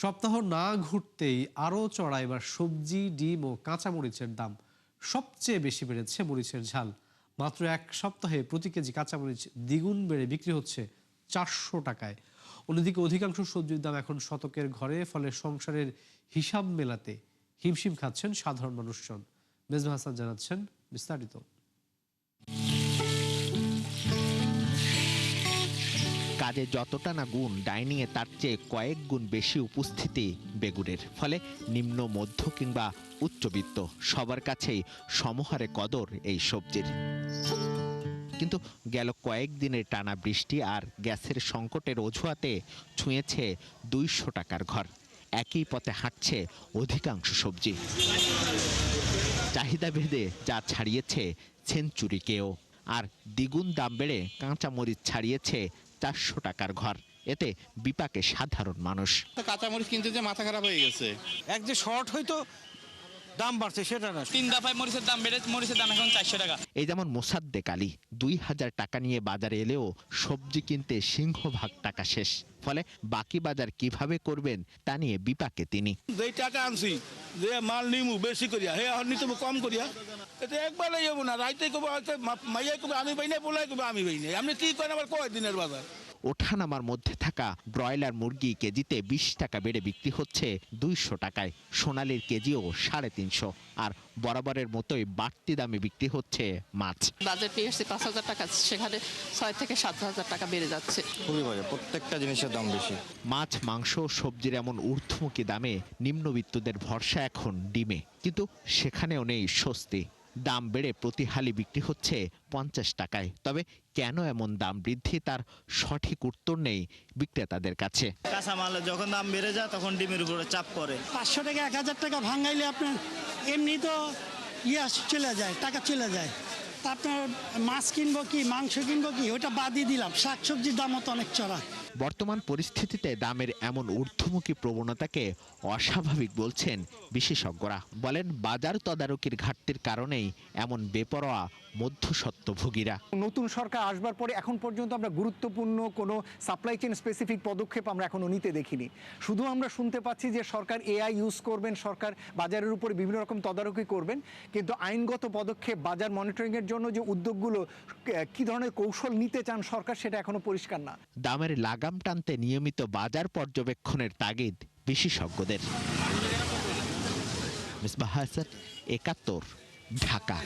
সপ্তাহ না ঘুরতেই আরও চড়া এবার সবজি, ডিম ও কাঁচামরিচের দাম। সবচেয়ে বেশি বেড়েছে মরিচের ঝাল। মাত্র এক সপ্তাহে প্রতি কেজি কাঁচামরিচ দ্বিগুণ বেড়ে বিক্রি হচ্ছে 400 টাকায়। অন্যদিকে অধিকাংশ সবজির দাম এখন শতকের ঘরে, ফলে সংসারের হিসাব মেলাতে হিমশিম খাচ্ছেন সাধারণ মানুষজন। মেজবা হাসান জানাচ্ছেন বিস্তারিত। কাজে যতটা না গুণ, ডাইনিংয়ে তার চেয়ে কয়েক গুণ বেশি উপস্থিতি বেগুনের। ফলে নিম্ন, মধ্য কিংবা উচ্চবিত্ত সবার কাছেই সমহারে কদর এই সবজির। কিন্তু গেল কয়েকদিনের টানা বৃষ্টি আর গ্যাসের সংকটের অজুহাতে ছুঁয়েছে 200 টাকার ঘর। একই পথে হাঁটছে অধিকাংশ সবজি। চাহিদা ভেদে যা ছাড়িয়েছে সেঞ্চুরিকেও। আর দ্বিগুণ দাম বেড়ে কাঁচামরিচ ছাড়িয়েছে 400 টাকার ঘর। এতে বিপাকে সাধারণ মানুষ। কাঁচামরিচ কিনতে যে মাথা খারাপ হয়ে গেছে। এক যে শর্ট হয়তো দাম বাড়ছে সেটা না, 3 দফায় মরিচের দাম বেড়ে মরিচের দাম এখন 400 টাকা। এই যেমন মোসাদ্দেক আলী 2000 টাকা নিয়ে বাজারে এলেও সবজি কিনতে সিংহভাগ টাকা শেষ। ফলে বাকি বাজার কিভাবে করবেন তা নিয়ে বিপাকে তিনি। যেই টাকা আনছি যে মাল নিমু বেশি করিয়া হে আর নিতে কম করিয়া, এটা একবারে যাবো না। রাইতে কবে মাইয়াই কবে আমি পাই না, পোলাই কবে আমি পাই না। আপনি কি করেন আবার কয় দিনের বাজার? ওঠানামার মধ্যে থাকা ব্রয়লার মুরগি কেজিতে 20 টাকা বেড়ে বিক্রি হচ্ছে 200 টাকায়। সোনালির কেজিও 350। আর বরাবরের মতোই বাড়তি দামে বিক্রি হচ্ছে মাছ। বাজার পেয়ে এসেছে 5,000 টাকা, সেখানে 6 থেকে 7,000 টাকা বেড়ে যাচ্ছে। খুবই বাজে, প্রত্যেকটা জিনিসের দাম বেশি। মাছ, মাংস, সবজির এমন ঊর্ধ্বমুখী দামে নিম্নবিত্তদের ভরসা এখন ডিমে। কিন্তু সেখানেও নেই স্বস্তি। দাম বেড়ে প্রতি হালি বিক্রি হচ্ছে 50 টাকায়। তবে কেন এমন দাম বৃদ্ধি তার সঠিক উত্তর নেই বিক্রেতাদের কাছে। কাঁচামালের যখন দাম বেড়ে যায় তখন ডিমের উপরে চাপ পড়ে। 500 টাকা 1000 টাকা ভাঙাইলে আপনার এমনি তো চলে যায়, টাকা চলে যায়। তা আপনার মাছ কিনবো কি, মাংস কিনবো কি, ওটা বাদই দিলাম। শাকসবজির দামও তো অনেক চড়া। বর্তমান পরিস্থিতিতে দামের এমন ঊর্ধ্বমুখী প্রবণতাকে অস্বাভাবিক বলছেন বিশেষজ্ঞরা। বলেন, বাজার তদারকির ঘাটতির কারণেই এমন বেপরোয়া মধ্যস্বত্বভোগীরা। নতুন সরকার আসবার পরে এখন পর্যন্ত আমরা গুরুত্বপূর্ণ কোনো সাপ্লাই চেইন স্পেসিফিক পদক্ষেপ আমরা এখনো নিতে দেখিনি। শুধু আমরা শুনতে পাচ্ছি যে সরকার এআই ইউজ করবেন, সরকার বাজারের উপরে বিভিন্ন রকম তদারকি করবেন, কিন্তু আইনগত পদক্ষেপ, বাজার মনিটরিংয়ের জন্য যে উদ্যোগগুলো, কি ধরনের কৌশল নিতে চান সরকার, সেটা এখনো পরিষ্কার না। দামের লাগাম টানতে নিয়মিত বাজার পর্যবেক্ষণের তাগিদ বিশেষজ্ঞদের। মিসবাহ হাসান, ৭১, ঢাকা।